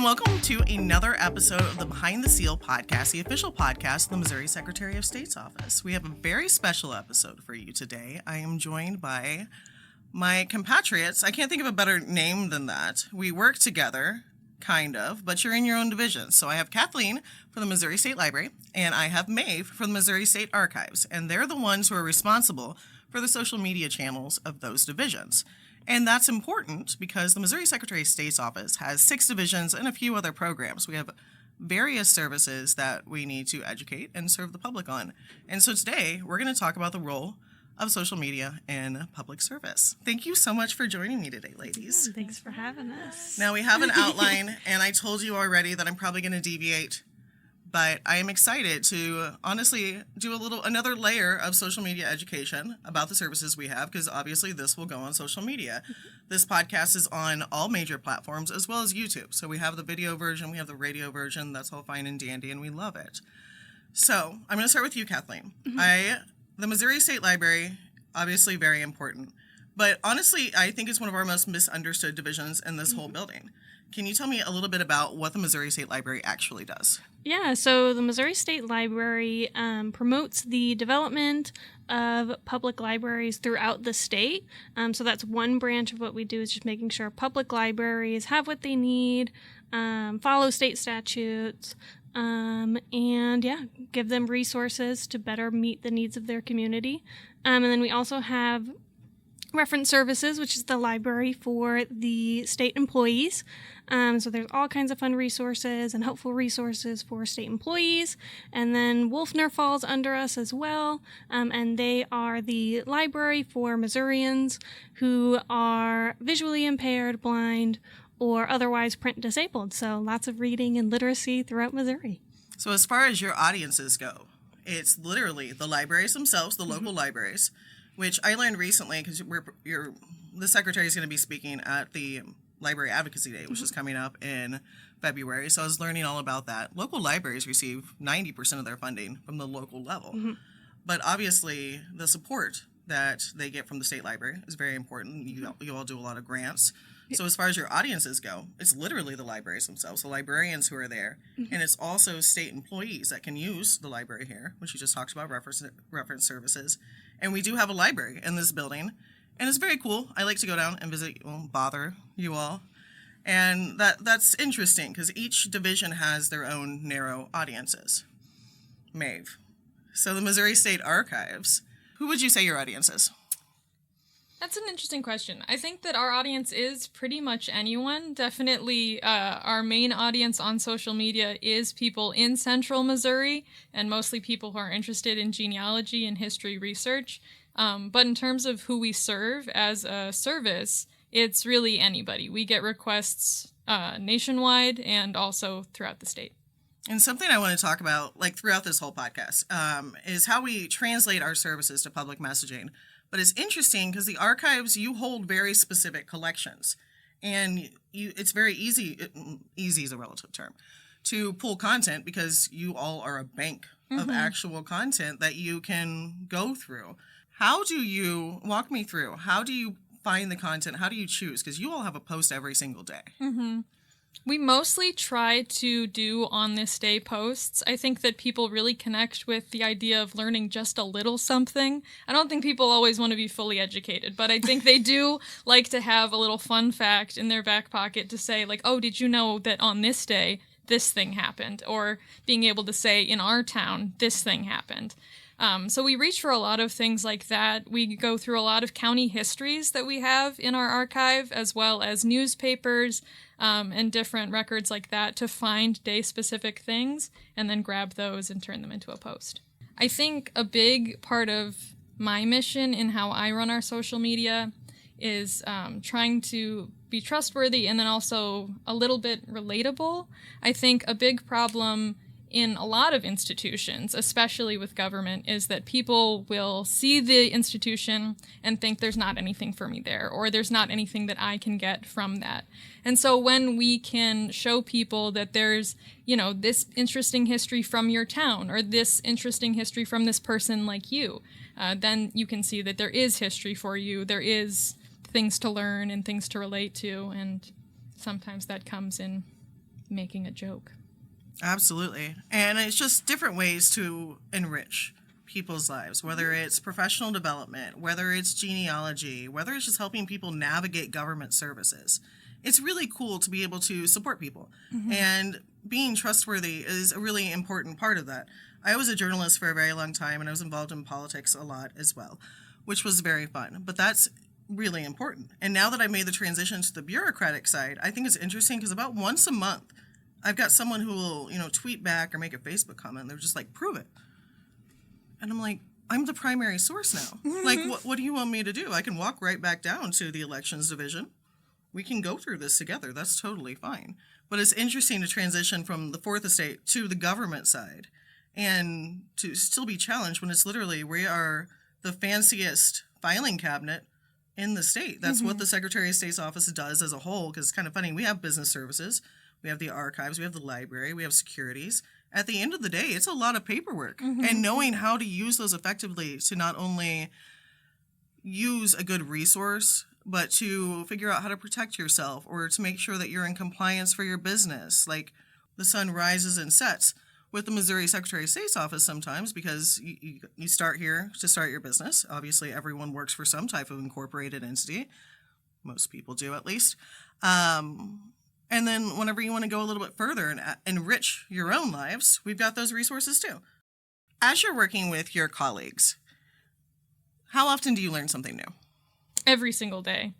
welcome to another episode of the Behind the Seal podcast, the official podcast of the Missouri Secretary of State's office. We have a very special episode for you today. I am joined by my compatriots. I can't think of a better name than that. We work together, kind of, but you're in your own division. So I have Kathleen from the Missouri State Library, and I have Maeve from the Missouri State Archives, and they're the ones who are responsible for the social media channels of those divisions. And that's important because the Missouri Secretary of State's office has 6 divisions and a few other programs. We have various services that we need to educate and serve the public on. And so today, we're going to talk about the role of social media in public service. Thank you so much for joining me today, ladies. Thanks for having us. Now, we have an outline, and I told you already that I'm probably going to deviate, but I am excited to honestly do another layer of social media education about the services we have, because obviously this will go on social media. This podcast is on all major platforms as well as YouTube. So we have the video version, we have the radio version, that's all fine and dandy, and we love it. So I'm going to start with you, Kathleen. The Missouri State Library, obviously very important, but honestly, I think it's one of our most misunderstood divisions in this whole building. Can you tell me a little bit about what the Missouri State Library actually does? Yeah, so the Missouri State Library promotes the development of public libraries throughout the state. So that's one branch of what we do, is just making sure public libraries have what they need, follow state statutes, and give them resources to better meet the needs of their community. And then we also have Reference Services, which is the library for the state employees. So there's all kinds of fun resources and helpful resources for state employees. And then Wolfner falls under us as well. And they are the library for Missourians who are visually impaired, blind, or otherwise print disabled. So lots of reading and literacy throughout Missouri. So as far as your audiences go, it's literally the libraries themselves, the local libraries, which I learned recently because the secretary is going to be speaking at the Library Advocacy Day, which is coming up in February. So I was learning all about that. Local libraries receive 90% of their funding from the local level. But obviously, the support that they get from the state library is very important. You all do a lot of grants. So as far as your audiences go, it's literally the libraries themselves, the librarians who are there, and it's also state employees that can use the library here, which you just talked about, reference services. And we do have a library in this building, and it's very cool. I like to go down and visit, bother you all. And that's interesting because each division has their own narrow audiences. Maeve. So the Missouri State Archives, who would you say your audience is? That's an interesting question. I think that our audience is pretty much anyone. Definitely our main audience on social media is people in central Missouri, and mostly people who are interested in genealogy and history research. But in terms of who we serve as a service, it's really anybody. We get requests nationwide and also throughout the state. And something I want to talk about, throughout this whole podcast, is how we translate our services to public messaging. But it's interesting because the archives, you hold very specific collections. And it's very easy is a relative term, to pull content because you all are a bank of actual content that you can go through. How do you, walk me through, how do you find the content? How do you choose? Because you all have a post every single day. We mostly try to do on this day posts. I think that people really connect with the idea of learning just a little something. I don't think people always want to be fully educated, but I think they do like to have a little fun fact in their back pocket to say, oh, did you know that on this day, this thing happened? Or being able to say, in our town, this thing happened. So we reach for a lot of things like that. We go through a lot of county histories that we have in our archive, as well as newspapers and different records like that to find day-specific things and then grab those and turn them into a post. I think a big part of my mission in how I run our social media is trying to be trustworthy and then also a little bit relatable. I think a big problem in a lot of institutions, especially with government, is that people will see the institution and think there's not anything for me there, or there's not anything that I can get from that. And so when we can show people that there's, this interesting history from your town, or this interesting history from this person like you, then you can see that there is history for you, there is things to learn and things to relate to, and sometimes that comes in making a joke. Absolutely. And it's just different ways to enrich people's lives, whether it's professional development, whether it's genealogy, whether it's just helping people navigate government services. It's really cool to be able to support people. And being trustworthy is a really important part of that. I was a journalist for a very long time, and I was involved in politics a lot as well, which was very fun. But that's really important. And now that I made the transition to the bureaucratic side, I think it's interesting because about once a month, I've got someone who will, tweet back or make a Facebook comment. They're just like, prove it. And I'm like, I'm the primary source now. Like, what do you want me to do? I can walk right back down to the elections division. We can go through this together. That's totally fine. But it's interesting to transition from the fourth estate to the government side and to still be challenged when it's literally, we are the fanciest filing cabinet in the state. That's what the Secretary of State's office does as a whole, because it's kind of funny. We have business services, we have the archives, we have the library, we have securities. At the end of the day, it's a lot of paperwork. And knowing how to use those effectively to not only use a good resource, but to figure out how to protect yourself or to make sure that you're in compliance for your business. Like, the sun rises and sets with the Missouri Secretary of State's office sometimes, because you start here to start your business. Obviously, everyone works for some type of incorporated entity. Most people do, at least. And then whenever you want to go a little bit further and enrich your own lives, we've got those resources too. As you're working with your colleagues, how often do you learn something new? Every single day.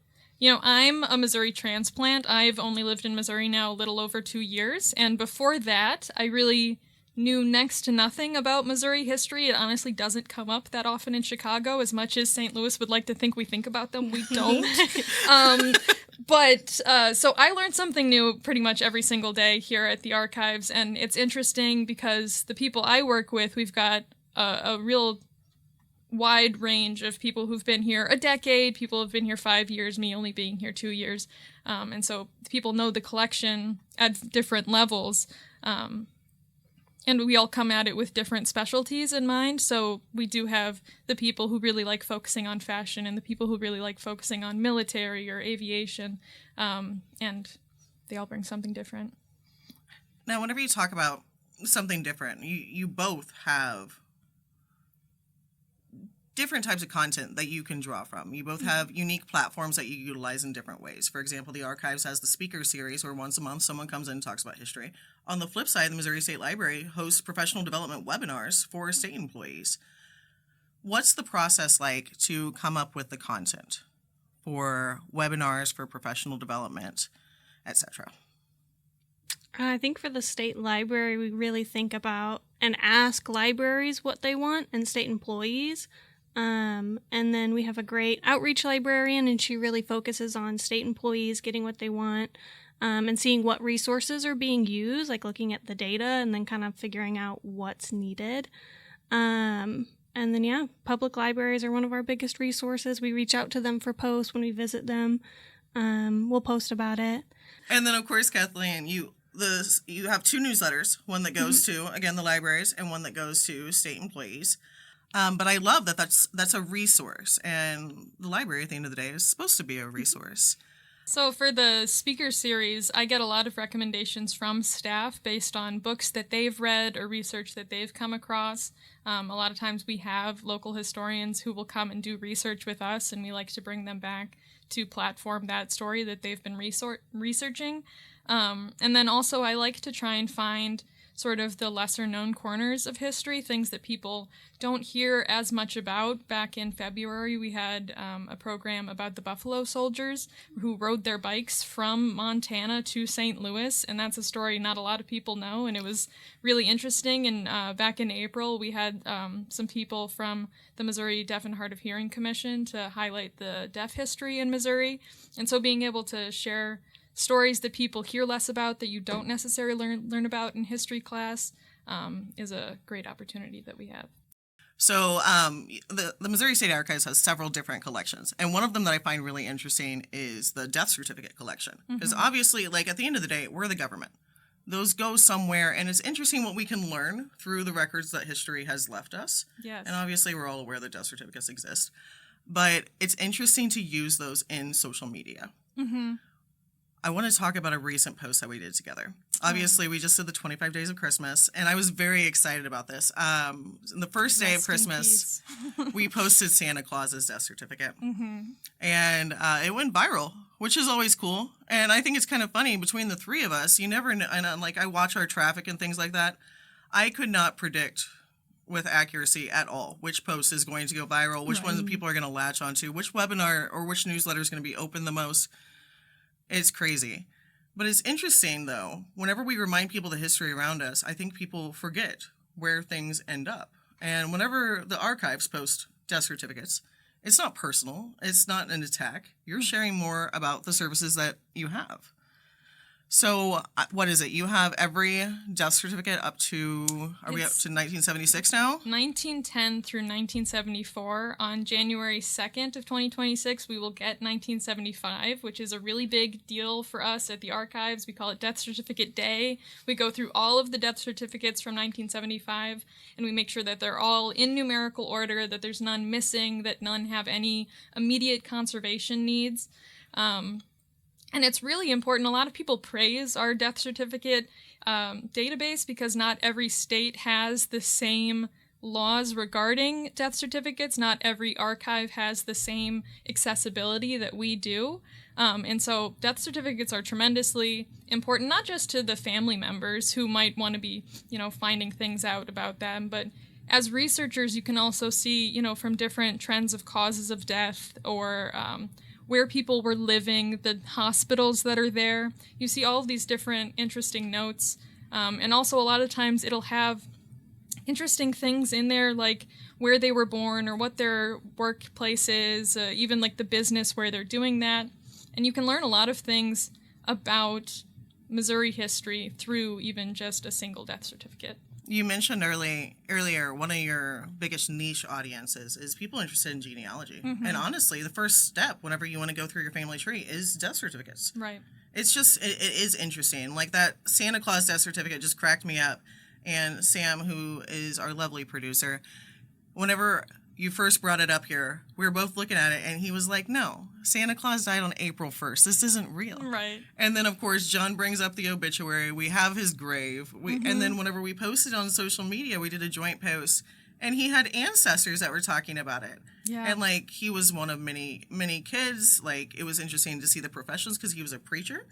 I'm a Missouri transplant. I've only lived in Missouri now a little over 2 years. And before that, I really knew next to nothing about Missouri history. It honestly doesn't come up that often in Chicago. As much as St. Louis would like to think we think about them, we don't. So I learned something new pretty much every single day here at the archives. And it's interesting because the people I work with, we've got a real wide range of people who've been here a decade, people who've been here 5 years, me only being here 2 years. And so people know the collection at different levels. And we all come at it with different specialties in mind. So we do have the people who really like focusing on fashion and the people who really like focusing on military or aviation. And they all bring something different. Now, whenever you talk about something different, you both have different types of content that you can draw from. You both have unique platforms that you utilize in different ways. For example, the Archives has the speaker series where once a month someone comes in and talks about history. On the flip side, the Missouri State Library hosts professional development webinars for state employees. What's the process like to come up with the content for webinars, for professional development, etc.? I think for the state library, we really think about and ask libraries what they want and state employees. And then we have a great outreach librarian, and she really focuses on state employees getting what they want, and seeing what resources are being used, like looking at the data and then kind of figuring out what's needed. And then, public libraries are one of our biggest resources. We reach out to them for posts when we visit them. We'll post about it. And then, of course, Kathleen, you have two newsletters, one that goes to, again, the libraries, and one that goes to state employees. But I love that that's a resource, and the library at the end of the day is supposed to be a resource. So for the speaker series, I get a lot of recommendations from staff based on books that they've read or research that they've come across. A lot of times we have local historians who will come and do research with us, and we like to bring them back to platform that story that they've been researching. And then also I like to try and find sort of the lesser known corners of history, things that people don't hear as much about. Back in February, we had a program about the Buffalo Soldiers who rode their bikes from Montana to St. Louis, and that's a story not a lot of people know, and it was really interesting. And back in April, we had some people from the Missouri Deaf and Hard of Hearing Commission to highlight the deaf history in Missouri. And so being able to share stories that people hear less about, that you don't necessarily learn about in history class, is a great opportunity that we have. So the Missouri State Archives has several different collections, and one of them that I find really interesting is the death certificate collection, because obviously, like, at the end of the day, we're the government. Those go somewhere, and it's interesting what we can learn through the records that history has left us. Yes. And obviously, we're all aware that death certificates exist, but it's interesting to use those in social media. I want to talk about a recent post that we did together. Obviously, we just did the 25 Days of Christmas, and I was very excited about this. The first day of Rest in Christmas, we posted Santa Claus's death certificate, Mm-hmm. and it went viral, which is always cool. And I think it's kind of funny between the three of us. You never know, and like I watch our traffic and things like that. I could not predict with accuracy at all which post is going to go viral, which ones people are going to latch onto, which webinar or which newsletter is going to be open the most. It's crazy. But it's interesting, though, whenever we remind people the history around us, I think people forget where things end up. And whenever the archives post death certificates, it's not personal. It's not an attack. You're sharing more about the services that you have. So what is it? You have every death certificate up to, are we up to 1976 now? 1910 through 1974. On January 2nd of 2026, we will get 1975, which is a really big deal for us at the archives. We call it Death Certificate Day. We go through all of the death certificates from 1975, and we make sure that they're all in numerical order, that there's none missing, that none have any immediate conservation needs. And it's really important. A lot of people praise our death certificate database because not every state has the same laws regarding death certificates. Not every archive has the same accessibility that we do. And so death certificates are tremendously important, not just to the family members who might want to be, finding things out about them, but as researchers, you can also see, from different trends of causes of death or where people were living, the hospitals that are there. You see all of these different interesting notes. And also a lot of times it'll have interesting things in there like where they were born or what their workplace is, even like the business where they're doing that. And you can learn a lot of things about Missouri history through even just a single death certificate. You mentioned earlier one of your biggest niche audiences is people interested in genealogy. Mm-hmm. And honestly, the first step whenever you want to go through your family tree is death certificates. Right. It's just, it is interesting. Like that Santa Claus death certificate just cracked me up. And Sam, who is our lovely producer, whenever you first brought it up here, we were both looking at it and he was like, no, Santa Claus died on April 1st. This isn't real. Right. And then, of course, John brings up the obituary. We have his grave. And then whenever we posted on social media, we did a joint post and he had ancestors that were talking about it. Yeah. And like he was one of many, many kids. Like it was interesting to see the professions because he was a preacher.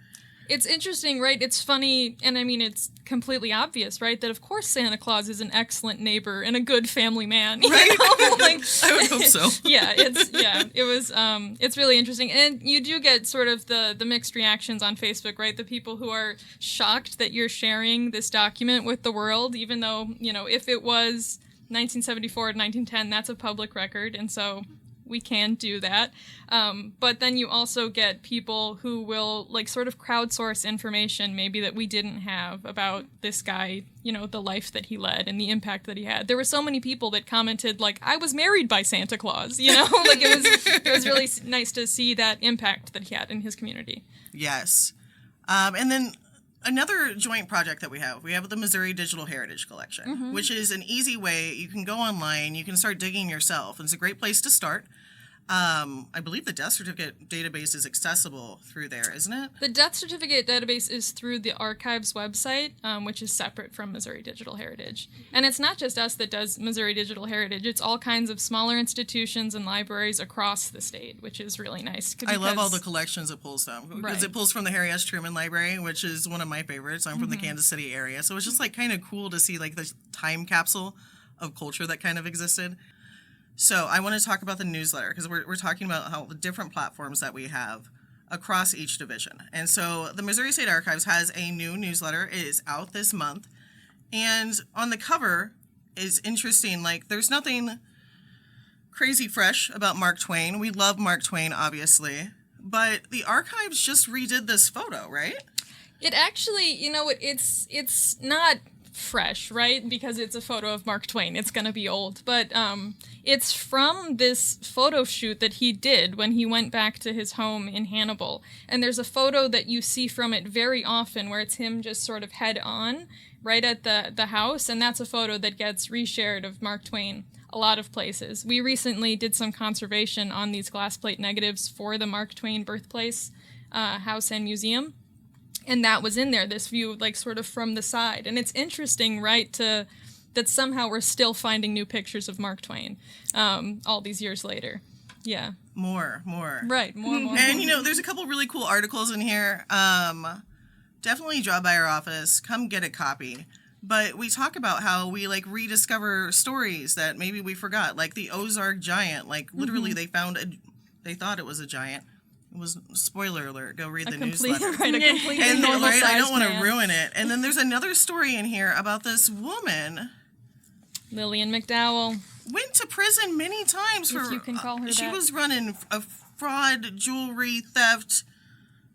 It's interesting, right? It's funny, and I mean, it's completely obvious, right? That of course Santa Claus is an excellent neighbor and a good family man. Right? Like, I would hope so. It's really interesting, and you do get sort of the mixed reactions on Facebook, right? The people who are shocked that you're sharing this document with the world, even though if it was 1974 to 1910, that's a public record, and so we can do that. But then you also get people who will like sort of crowdsource information maybe that we didn't have about this guy, the life that he led and the impact that he had. There were so many people that commented like, I was married by Santa Claus, like it was really nice to see that impact that he had in his community. Yes. And then another joint project that we have the Missouri Digital Heritage Collection, which is an easy way. You can go online, you can start digging yourself. It's a great place to start. I believe the death certificate database is accessible through there, isn't it? The death certificate database is through the archives website, which is separate from Missouri Digital Heritage. And it's not just us that does Missouri Digital Heritage. It's all kinds of smaller institutions and libraries across the state, which is really nice. I love all the collections it pulls from. Because Right. it pulls from the Harry S. Truman Library, which is one of my favorites. I'm from the Kansas City area. So it's just like kind of cool to see like the time capsule of culture that kind of existed. So I want to talk about the newsletter because we're talking about how the different platforms that we have across each division. And so the Missouri State Archives has a new newsletter. It is out this month. And on the cover is interesting. Like there's nothing crazy fresh about Mark Twain. We love Mark Twain, obviously. But the archives just redid this photo, right? It actually, it's not fresh, right? Because it's a photo of Mark Twain. It's going to be old. But it's from this photo shoot that he did when he went back to his home in Hannibal. And there's a photo that you see from it very often where it's him just sort of head on right at the house. And that's a photo that gets reshared of Mark Twain a lot of places. We recently did some conservation on these glass plate negatives for the Mark Twain birthplace house and museum. And that was in there, this view, like, sort of from the side. And it's interesting, right, that somehow we're still finding new pictures of Mark Twain all these years later. Yeah. More. Right, more. And, there's a couple really cool articles in here. Definitely drop by our office. Come get a copy. But we talk about how we, like, rediscover stories that maybe we forgot. Like the Ozark Giant. Like, literally, they thought it was a giant. It was, spoiler alert, go read the newsletter. Right, a completely And normal right, I don't want to man. ruin it. And then there's another story in here about this woman Lillian McDowell. went to prison many times for you can call her she that. was running a fraud, jewelry theft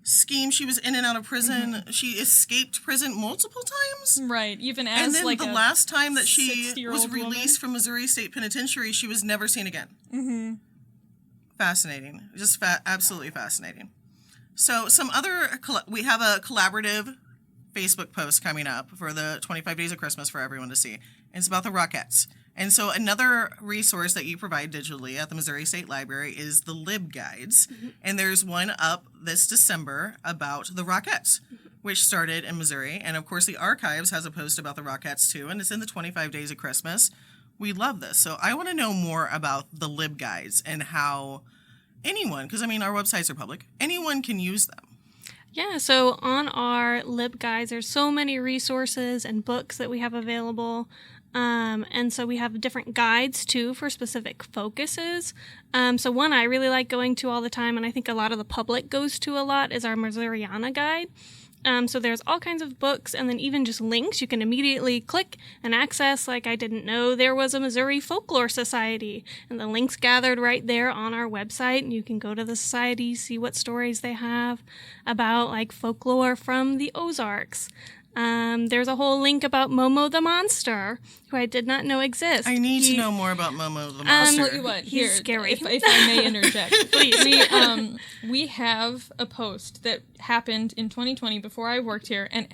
scheme. She was in and out of prison. She escaped prison multiple times. Right, even as And then like the a last time that she 60-year-old was released from Missouri State Penitentiary, she was never seen again. Mm-hmm. Fascinating. Just absolutely fascinating. So some other, we have a collaborative Facebook post coming up for the 25 Days of Christmas for everyone to see. And it's about the Rockettes. And so another resource that you provide digitally at the Missouri State Library is the Lib Guides. Mm-hmm. And there's one up this December about the Rockettes, which started in Missouri. And of course, the Archives has a post about the Rockettes too, and it's in the 25 Days of Christmas. We love this. So I want to know more about the Lib Guides and how anyone, because I mean, our websites are public, anyone can use them. Yeah, so on our Lib Guides, there's so many resources and books that we have available. And so we have different guides too for specific focuses. So one I really like going to all the time, and I think a lot of the public goes to a lot, is our Missouriana guide. So there's all kinds of books and then even just links you can immediately click and access. Like I didn't know there was a Missouri Folklore Society, and the link's gathered right there on our website, and you can go to the society, see what stories they have about like folklore from the Ozarks. There's a whole link about Momo the Monster, who I did not know exists. I need to know more about Momo the Monster. Tell you what, He's here, scary. If I may interject, please. We have a post that happened in 2020 before I worked here, and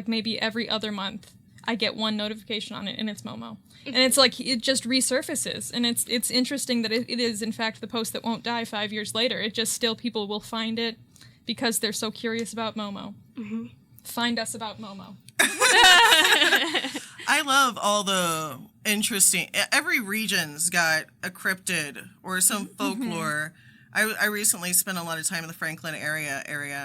maybe every other month, I get one notification on it, and it's Momo. And it's like, it just resurfaces. And it's interesting that it is, in fact, the post that won't die 5 years later. It just still, people will find it because they're so curious about Momo. Mm-hmm. Find us about Momo. I love all the interesting, every region's got a cryptid or some folklore. I recently spent a lot of time in the Franklin area,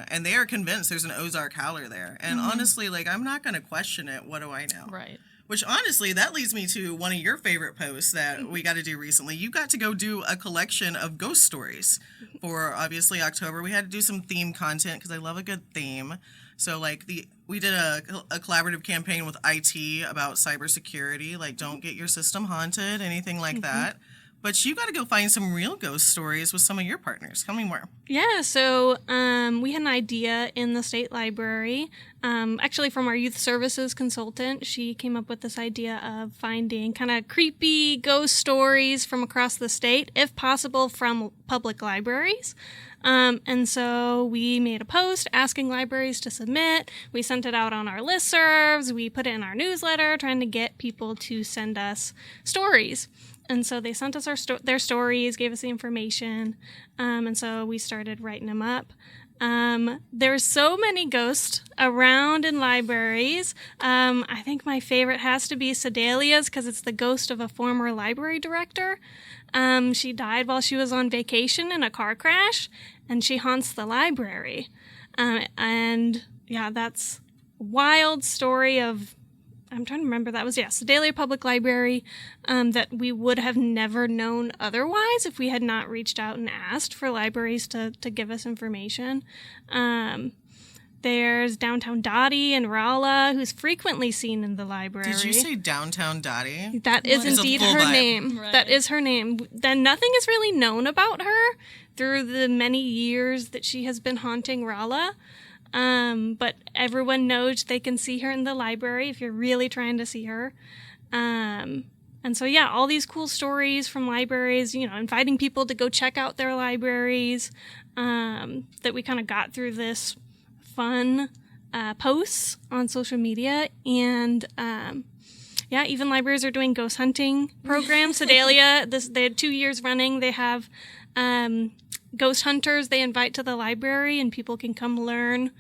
and they are convinced there's an Ozark Howler there. And honestly, like, I'm not going to question it. What do I know? Right. Which, honestly, that leads me to one of your favorite posts that we got to do recently. You got to go do a collection of ghost stories for, obviously, October. We had to do some theme content because I love a good theme. So, like, we did a collaborative campaign with IT about cybersecurity, like, don't get your system haunted, anything like that. But you got to go find some real ghost stories with some of your partners. Tell me more. Yeah, so we had an idea in the state library, actually from our youth services consultant. She came up with this idea of finding kind of creepy ghost stories from across the state, if possible from public libraries. And so we made a post asking libraries to submit. We sent it out on our listservs. We put it in our newsletter, trying to get people to send us stories. And so they sent us their stories, gave us the information, and so we started writing them up. There's so many ghosts around in libraries. I think my favorite has to be Sedalia's because it's the ghost of a former library director. She died while she was on vacation in a car crash, and she haunts the library. And yeah, that's a wild story of, I'm trying to remember, that was, Sedalia Public Library, that we would have never known otherwise if we had not reached out and asked for libraries to give us information. There's Downtown Dottie in Rolla, who's frequently seen in the library. Did you say Downtown Dottie? That is indeed her name. Right. That is her name. Then nothing is really known about her through the many years that she has been haunting Rolla. But everyone knows they can see her in the library if you're really trying to see her. And so, yeah, all these cool stories from libraries, inviting people to go check out their libraries, that we kind of got through this fun posts on social media. And even libraries are doing ghost hunting programs. Sedalia, they had 2 years running. They have ghost hunters they invite to the library, and people can come learn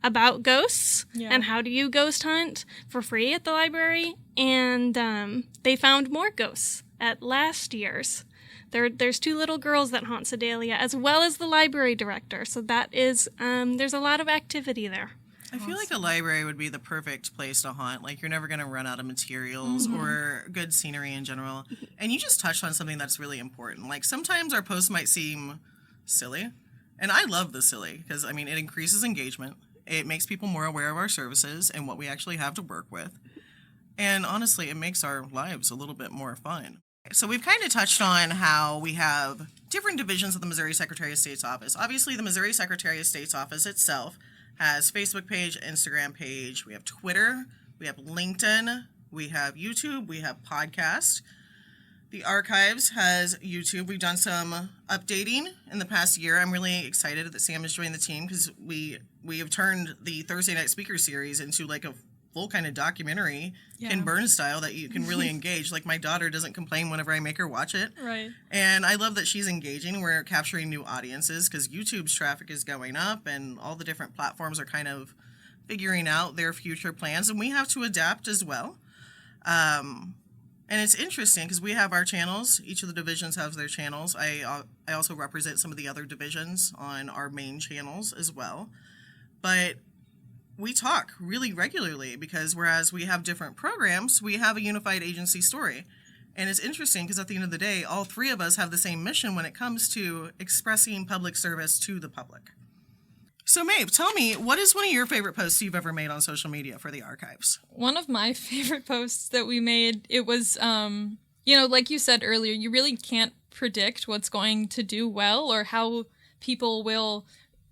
about ghosts Yeah. and how do you ghost hunt for free at the library. And they found more ghosts at last year's. There's 2 little girls that haunt Sedalia, as well as the library director. So that is, there's a lot of activity there. I feel like a library would be the perfect place to haunt. Like, you're never going to run out of materials or good scenery in general. And you just touched on something that's really important. Like, sometimes our posts might seem silly. And I love the silly because, I mean, it increases engagement. It makes people more aware of our services and what we actually have to work with. And honestly, it makes our lives a little bit more fun. So we've kind of touched on how we have different divisions of the Missouri Secretary of State's office. Obviously, the Missouri Secretary of State's office itself has Facebook page, Instagram page, we have Twitter, we have LinkedIn, we have YouTube, we have podcast. The archives has YouTube. We've done some updating in the past year. I'm really excited that Sam has joined the team because we have turned the Thursday Night Speaker Series into like a full kind of documentary, Ken Burns style, that you can really engage. Like, my daughter doesn't complain whenever I make her watch it. Right. And I love that she's engaging. We're capturing new audiences because YouTube's traffic is going up and all the different platforms are kind of figuring out their future plans. And we have to adapt as well. And it's interesting because we have our channels. Each of the divisions has their channels. I also represent some of the other divisions on our main channels as well. But we talk really regularly because whereas we have different programs, we have a unified agency story. And it's interesting because at the end of the day, all 3 of us have the same mission when it comes to expressing public service to the public. So Maeve, tell me, what is one of your favorite posts you've ever made on social media for the archives? One of my favorite posts that we made, it was, like you said earlier, you really can't predict what's going to do well or how people will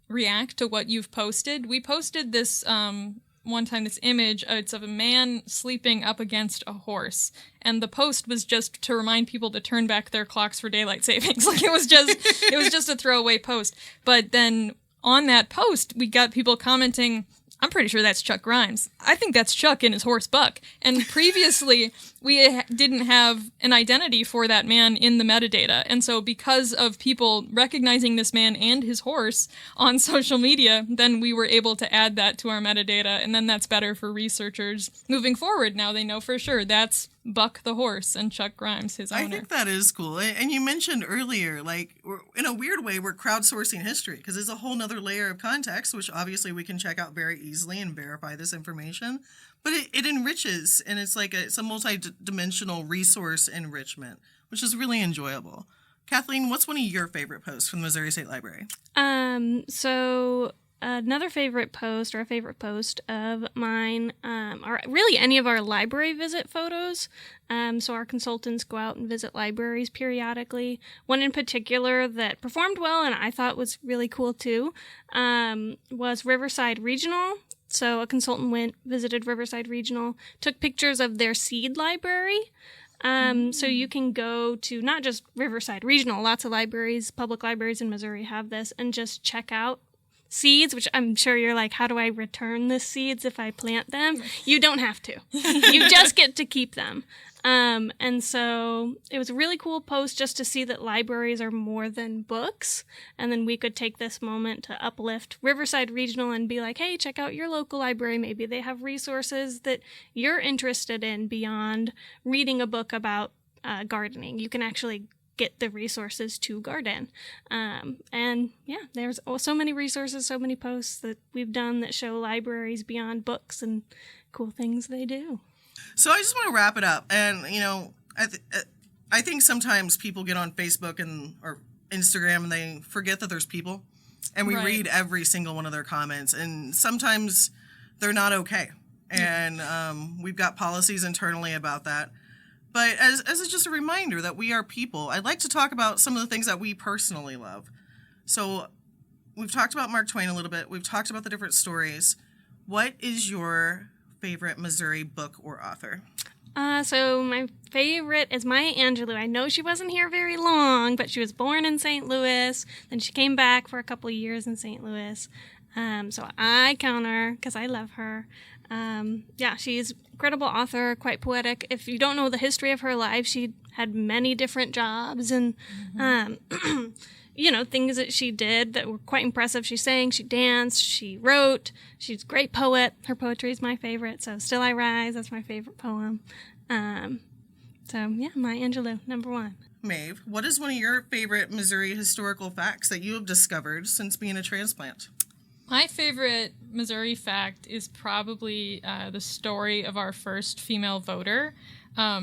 react to what you've posted. We posted this one time, this image, it's of a man sleeping up against a horse, and the post was just to remind people to turn back their clocks for daylight savings. Like, it was just a throwaway post. But then on that post, we got people commenting, I'm pretty sure that's Chuck Grimes. I think that's Chuck and his horse Buck. And previously, we didn't have an identity for that man in the metadata. And so because of people recognizing this man and his horse on social media, then we were able to add that to our metadata. And then that's better for researchers moving forward. Now they know for sure that's Buck the horse and Chuck Grimes, his owner. I think that is cool. And you mentioned earlier, like, in a weird way, we're crowdsourcing history because there's a whole nother layer of context, which obviously we can check out very easily and verify this information. But it enriches, and it's like it's a multi-dimensional resource enrichment, which is really enjoyable. Kathleen, what's one of your favorite posts from the Missouri State Library? So another favorite post, or a favorite post of mine, are really any of our library visit photos. So our consultants go out and visit libraries periodically. One in particular that performed well and I thought was really cool too, was Riverside Regional. So a consultant visited Riverside Regional, took pictures of their seed library. So you can go to not just Riverside Regional, lots of libraries, public libraries in Missouri have this, and just check out seeds, which I'm sure you're like, how do I return the seeds if I plant them? You don't have to. You just get to keep them. And so it was a really cool post just to see that libraries are more than books. And then we could take this moment to uplift Riverside Regional and be like, hey, check out your local library. Maybe they have resources that you're interested in beyond reading a book about gardening. You can actually get the resources to garden. And yeah, there's so many resources, so many posts that we've done that show libraries beyond books and cool things they do. So I just want to wrap it up. And, I think sometimes people get on Facebook or Instagram and they forget that there's people. And we read every single one of their comments. And sometimes they're not okay. And we've got policies internally about that. But as just a reminder that we are people, I'd like to talk about some of the things that we personally love. So we've talked about Mark Twain a little bit. We've talked about the different stories. What is your favorite Missouri book or author? So my favorite is Maya Angelou. I know she wasn't here very long, but she was born in St. Louis. Then she came back for a couple of years in St. Louis. So I count her because I love her. She's an incredible author, quite poetic. If you don't know the history of her life, she had many different jobs and, things that she did that were quite impressive. She sang, she danced, she wrote. She's a great poet. Her poetry is my favorite. So Still I Rise, that's my favorite poem. Maya Angelou, number one. Maeve, what is one of your favorite Missouri historical facts that you have discovered since being a transplant? My favorite Missouri fact is probably the story of our first female voter.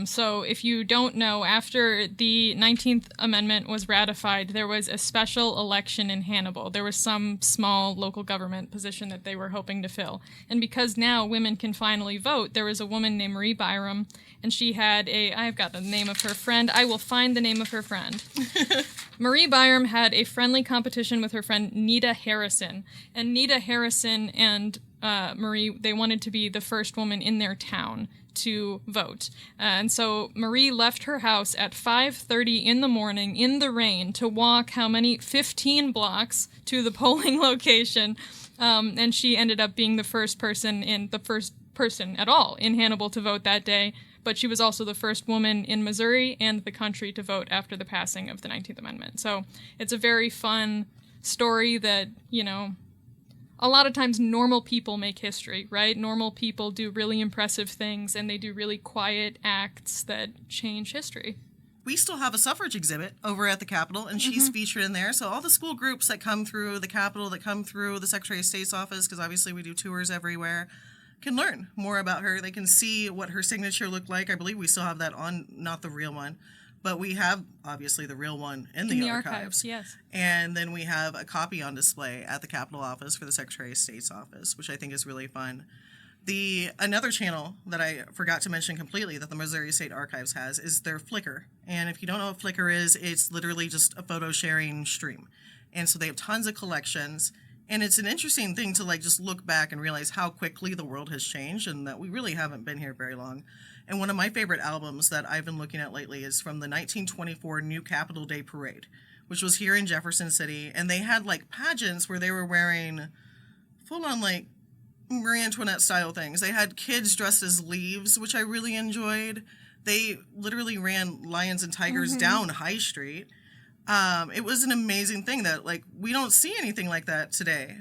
So if you don't know, after the 19th Amendment was ratified, there was a special election in Hannibal. There was some small local government position that they were hoping to fill. And because now women can finally vote, there was a woman named Marie Byram, and she had I've got the name of her friend. I will find the name of her friend. Marie Byram had a friendly competition with her friend Nita Harrison. And Nita Harrison and Marie, they wanted to be the first woman in their town to vote. And so Marie left her house at 5:30 in the morning in the rain to walk 15 blocks to the polling location. And she ended up being the first person at all in Hannibal to vote that day. But she was also the first woman in Missouri and the country to vote after the passing of the 19th Amendment. So it's a very fun story that, a lot of times normal people make history, right? Normal people do really impressive things, and they do really quiet acts that change history. We still have a suffrage exhibit over at the Capitol, and she's featured in there. So all the school groups that come through the Capitol, that come through the Secretary of State's office, because obviously we do tours everywhere, can learn more about her. They can see what her signature looked like. I believe we still have that on, not the real one, but we have, obviously, the real one in the archives. Yes. And then we have a copy on display at the Capitol office for the Secretary of State's office, which I think is really fun. Another channel that I forgot to mention completely that the Missouri State Archives has is their Flickr. And if you don't know what Flickr is, it's literally just a photo sharing stream. And so they have tons of collections. And it's an interesting thing to just look back and realize how quickly the world has changed and that we really haven't been here very long. And one of my favorite albums that I've been looking at lately is from the 1924 New Capitol Day Parade, which was here in Jefferson City. And they had pageants where they were wearing full-on Marie Antoinette style things. They had kids dressed as leaves, which I really enjoyed. They literally ran lions and tigers down High Street. It was an amazing thing that we don't see anything like that today.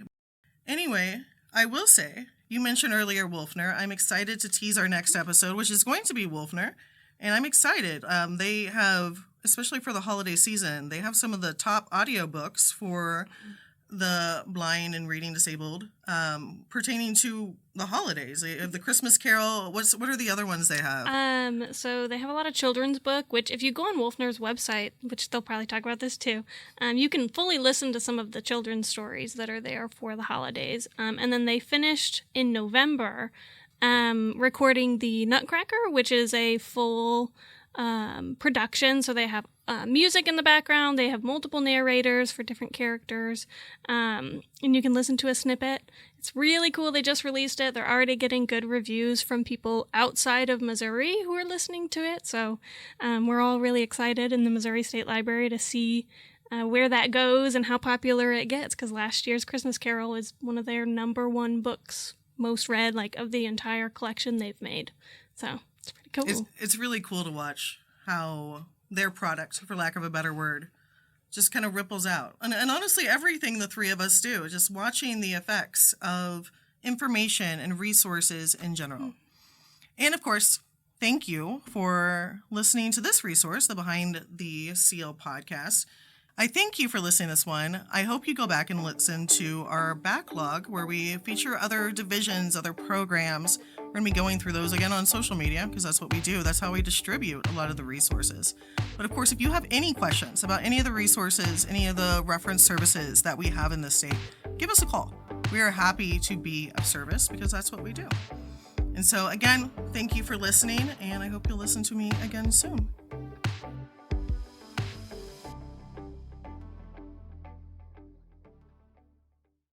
Anyway, I will say, you mentioned earlier Wolfner. I'm excited to tease our next episode, which is going to be Wolfner. And I'm excited. They have, especially for the holiday season, they have some of the top audiobooks for the blind and reading disabled pertaining to the holidays. They have the Christmas Carol. What are the other ones they have? So they have a lot of children's book, which if you go on Wolfner's website, which they'll probably talk about this too, you can fully listen to some of the children's stories that are there for the holidays. And then they finished in November recording the Nutcracker, which is a full production. So they have music in the background. They have multiple narrators for different characters. And you can listen to a snippet. It's really cool. They just released it. They're already getting good reviews from people outside of Missouri who are listening to it. So we're all really excited in the Missouri State Library to see where that goes and how popular it gets, because last year's Christmas Carol is one of their number one books, most read, of the entire collection they've made. So it's pretty cool. It's really cool to watch how their product, for lack of a better word, just kind of ripples out. And honestly, everything the three of us do, just watching the effects of information and resources in general. And of course, thank you for listening to this resource, the Behind the Seal podcast. I thank you for listening to this one. I hope you go back and listen to our backlog where we feature other divisions, other programs. We're going to be going through those again on social media because that's what we do. That's how we distribute a lot of the resources. But of course, if you have any questions about any of the resources, any of the reference services that we have in this state, give us a call. We are happy to be of service because that's what we do. And so again, thank you for listening, and I hope you'll listen to me again soon.